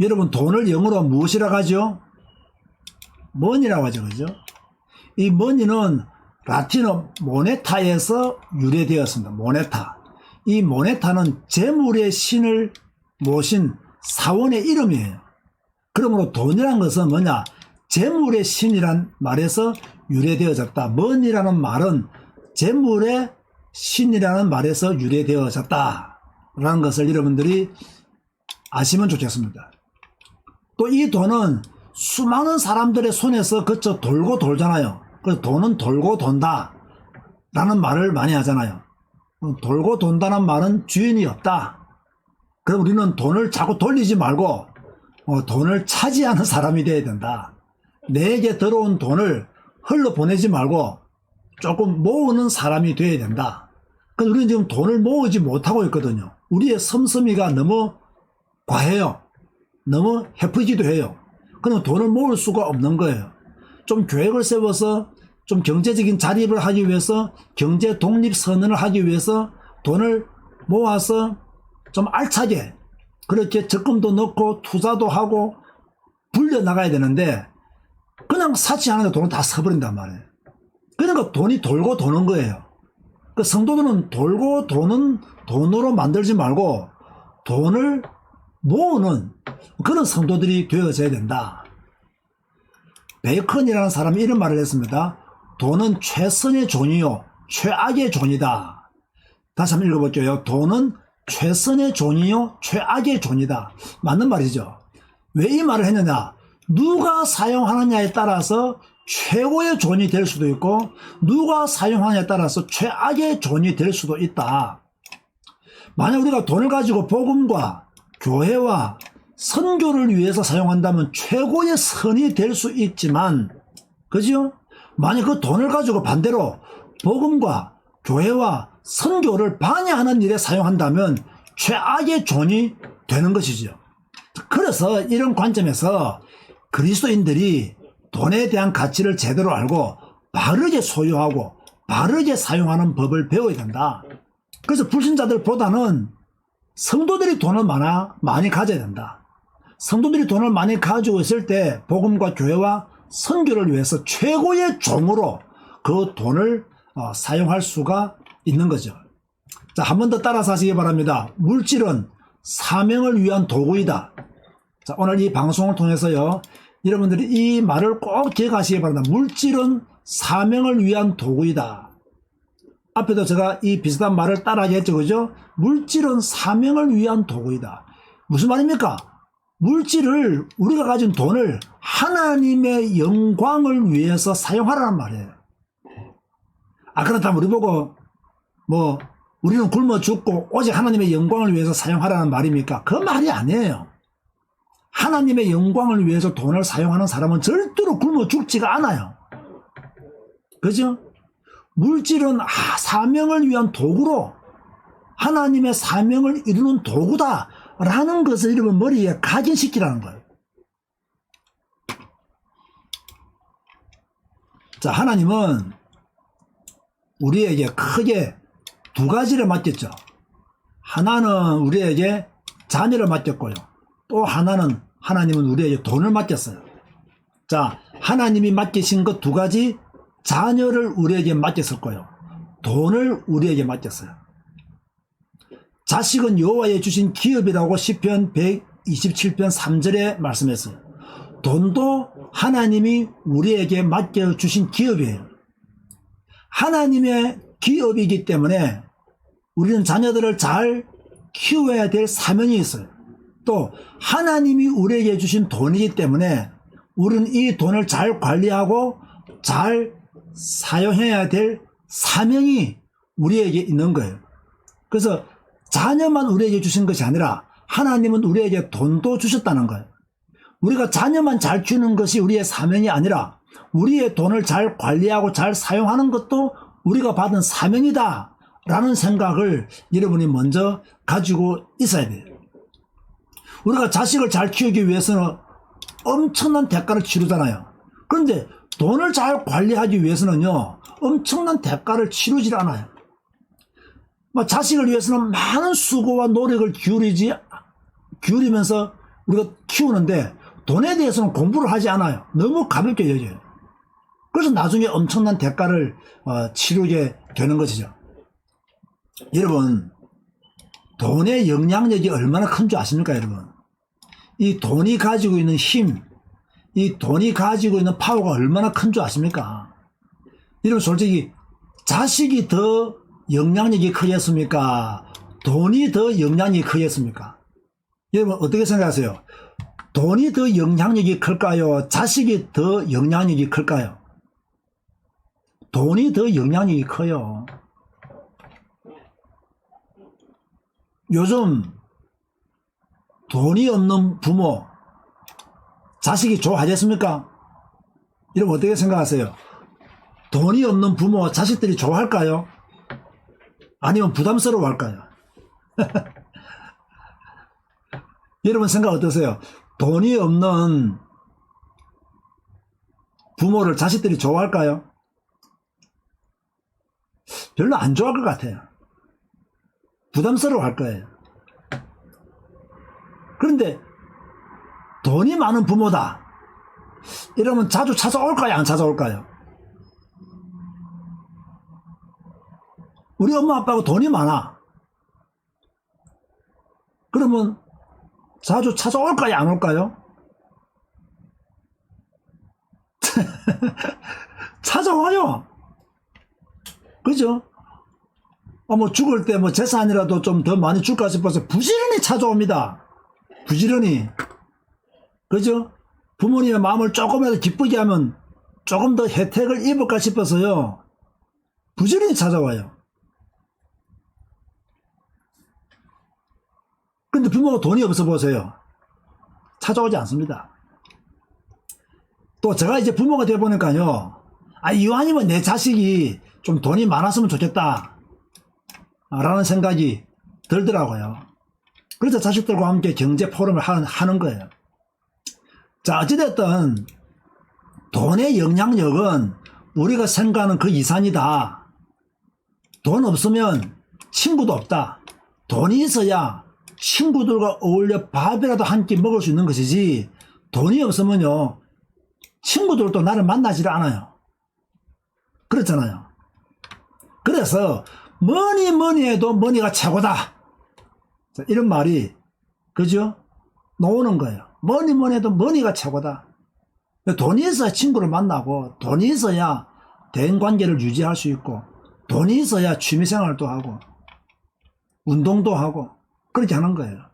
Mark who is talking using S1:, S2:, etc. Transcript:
S1: 여러분 돈을 영어로 무엇이라고 하죠? 머니라고 하죠. 그죠? 이 머니는 라틴어 모네타에서 유래되었습니다. 모네타. 이 모네타는 재물의 신을 모신 사원의 이름이에요. 그러므로 돈이란 것은 뭐냐? 재물의 신이란 말에서 유래되어졌다. 머니라는 말은 재물의 신이라는 말에서 유래되어졌다 라는 것을 여러분들이 아시면 좋겠습니다. 또 이 돈은 수많은 사람들의 손에서 그쳐 돌고 돌잖아요. 그래서 돈은 돌고 돈다 라는 말을 많이 하잖아요. 돌고 돈다는 말은 주인이 없다. 그럼 우리는 돈을 자꾸 돌리지 말고 돈을 차지하는 사람이 되어야 된다. 내게 들어온 돈을 흘러보내지 말고 조금 모으는 사람이 되어야 된다. 그래서 우리는 지금 돈을 모으지 못하고 있거든요. 우리의 씀씀이가 너무 과해요. 너무 해프기도 해요. 그럼 돈을 모을 수가 없는 거예요. 좀 계획을 세워서 좀 경제적인 자립을 하기 위해서, 경제 독립 선언을 하기 위해서 돈을 모아서 좀 알차게 그렇게 적금도 넣고 투자도 하고 불려나가야 되는데 그냥 사치 않은데 돈을 다 써버린단 말이에요. 그러니까 돈이 돌고 도는 거예요. 그 성도들은 돌고 도는 돈으로 만들지 말고 돈을 모으는 그런 성도들이 되어져야 된다. 베이컨이라는 사람이 이런 말을 했습니다. 돈은 최선의 존이요 최악의 존이다. 다시 한번 읽어볼게요. 돈은 최선의 존이요 최악의 존이다. 맞는 말이죠. 왜 이 말을 했느냐? 누가 사용하느냐에 따라서 최고의 존이 될 수도 있고 누가 사용하느냐에 따라서 최악의 존이 될 수도 있다. 만약 우리가 돈을 가지고 복음과 교회와 선교를 위해서 사용한다면 최고의 선이 될 수 있지만, 그죠? 만약 그 돈을 가지고 반대로 복음과 교회와 선교를 방해하는 일에 사용한다면 최악의 존이 되는 것이죠. 그래서 이런 관점에서 그리스도인들이 돈에 대한 가치를 제대로 알고 바르게 소유하고 바르게 사용하는 법을 배워야 된다. 그래서 불신자들보다는 성도들이 돈을 많이 가져야 된다. 성도들이 돈을 많이 가지고 있을 때 복음과 교회와 선교를 위해서 최고의 종으로 그 돈을 사용할 수가 있는 거죠. 자, 한 번 더 따라서 하시기 바랍니다. 물질은 사명을 위한 도구이다. 자, 오늘 이 방송을 통해서요, 여러분들이 이 말을 꼭 기억하시기 바랍니다. 물질은 사명을 위한 도구이다. 앞에도 제가 이 비슷한 말을 따라하게 했죠. 그죠? 물질은 사명을 위한 도구이다. 무슨 말입니까? 물질을, 우리가 가진 돈을 하나님의 영광을 위해서 사용하라는 말이에요. 그렇다면 우리 보고 우리는 굶어 죽고 오직 하나님의 영광을 위해서 사용하라는 말입니까? 그 말이 아니에요. 하나님의 영광을 위해서 돈을 사용하는 사람은 절대로 굶어 죽지가 않아요. 그죠? 물질은 사명을 위한 도구로 하나님의 사명을 이루는 도구다라는 것을 여러분 머리에 각인시키라는 거예요. 자, 하나님은 우리에게 크게 두 가지를 맡겼죠. 하나는 우리에게 자녀를 맡겼고요. 또 하나는 하나님은 우리에게 돈을 맡겼어요. 자, 하나님이 맡기신 것 두 가지, 자녀를 우리에게 맡겼었고요. 돈을 우리에게 맡겼어요. 자식은 여호와의 주신 기업이라고 시편 127편 3절에 말씀했어요. 돈도 하나님이 우리에게 맡겨주신 기업이에요. 하나님의 기업이기 때문에 우리는 자녀들을 잘 키워야 될 사명이 있어요. 또 하나님이 우리에게 주신 돈이기 때문에 우리는 이 돈을 잘 관리하고 잘 사용해야 될 사명이 우리에게 있는 거예요. 그래서 자녀만 우리에게 주신 것이 아니라 하나님은 우리에게 돈도 주셨다는 거예요. 우리가 자녀만 잘 키우는 것이 우리의 사명이 아니라 우리의 돈을 잘 관리하고 잘 사용하는 것도 우리가 받은 사명이다 라는 생각을 여러분이 먼저 가지고 있어야 돼요. 우리가 자식을 잘 키우기 위해서는 엄청난 대가를 치르잖아요. 그런데 돈을 잘 관리하기 위해서는요, 엄청난 대가를 치르질 않아요. 자식을 위해서는 많은 수고와 노력을 기울이면서 우리가 키우는데 돈에 대해서는 공부를 하지 않아요. 너무 가볍게 여겨요. 그래서 나중에 엄청난 대가를 치르게 되는 것이죠. 여러분, 돈의 영향력이 얼마나 큰 줄 아십니까, 여러분? 이 돈이 가지고 있는 힘, 이 돈이 가지고 있는 파워가 얼마나 큰 줄 아십니까? 여러분, 솔직히 자식이 더 영향력이 크겠습니까? 돈이 더 영향력이 크겠습니까? 여러분, 어떻게 생각하세요? 돈이 더 영향력이 클까요? 자식이 더 영향력이 클까요? 돈이 더 영향력이 커요. 요즘 돈이 없는 부모, 자식이 좋아하겠습니까? 여러분 어떻게 생각하세요? 돈이 없는 부모, 자식들이 좋아할까요? 아니면 부담스러워할까요? 여러분 생각 어떠세요? 돈이 없는 부모를 자식들이 좋아할까요? 별로 안 좋아할 것 같아요. 부담스러워 할 거예요. 그런데 돈이 많은 부모다 이러면 자주 찾아올까요? 안 찾아올까요? 우리 엄마 아빠가 돈이 많아. 그러면 자주 찾아올까요? 안 올까요? 찾아와요. 그죠? 뭐 죽을 때 뭐 재산이라도 좀 더 많이 줄까 싶어서 부지런히 찾아옵니다. 부지런히. 그죠? 부모님의 마음을 조금이라도 기쁘게 하면 조금 더 혜택을 입을까 싶어서요. 부지런히 찾아와요. 근데 부모가 돈이 없어 보세요. 찾아오지 않습니다. 또 제가 이제 부모가 되어 보니까요. 이왕이면 내 자식이 좀 돈이 많았으면 좋겠다. 라는 생각이 들더라고요. 그래서 자식들과 함께 경제 포럼을 하는 거예요. 자, 어찌됐든 돈의 영향력은 우리가 생각하는 그 이상이다. 돈 없으면 친구도 없다. 돈이 있어야 친구들과 어울려 밥이라도 한 끼 먹을 수 있는 것이지, 돈이 없으면요 친구들도 나를 만나지를 않아요. 그렇잖아요. 그래서 뭐니 해도 머니가 최고다. 이런 말이 그죠? 나오는 거예요. 뭐니 해도 머니가 최고다. 돈이 있어야 친구를 만나고, 돈이 있어야 대인관계를 유지할 수 있고, 돈이 있어야 취미생활도 하고 운동도 하고 그렇게 하는 거예요.